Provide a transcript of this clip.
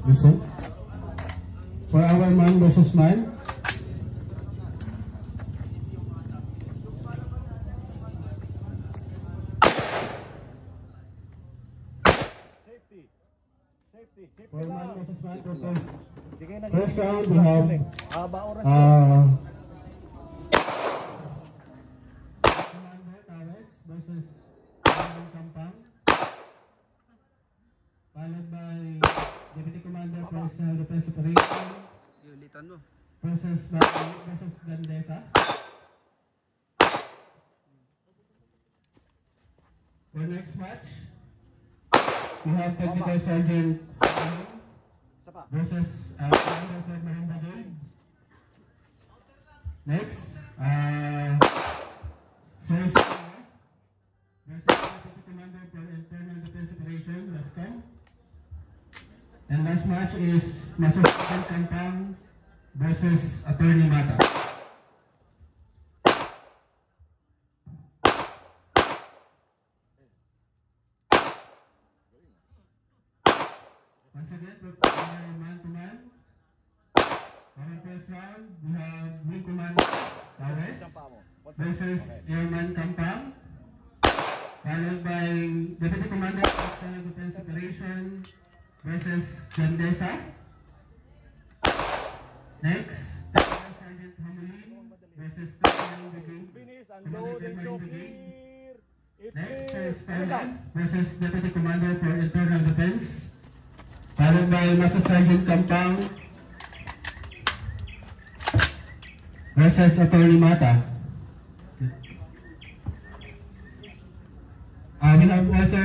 Gusto? For our man versus man. For man versus man purpose. First round we have Commander Tares versus Kampang, followed by Deputy Commander Personal Defense Operation versus Gandesa. For next match, we have Technical Sergeant versus Commander Third Marine Brigade. Next, Sir versus Deputy Commander for Internal Defense Operation, Lascom. And last match is Master Sergeant Kampang versus Attorney Mata. Once again, we're man-to-man. Our first round, we have Wing Commander Tares versus Airman Kampang, followed by Deputy Commander of External Defense Operation versus Gandesa. Next, Technical Sergeant Hamulin versus Third Marine Brigade, Commander Third Marine Brigade. Next, Sir Starland versus Deputy Commander for Internal Defense, followed by Master Sergeant Kampang versus Attorney Mata. We have also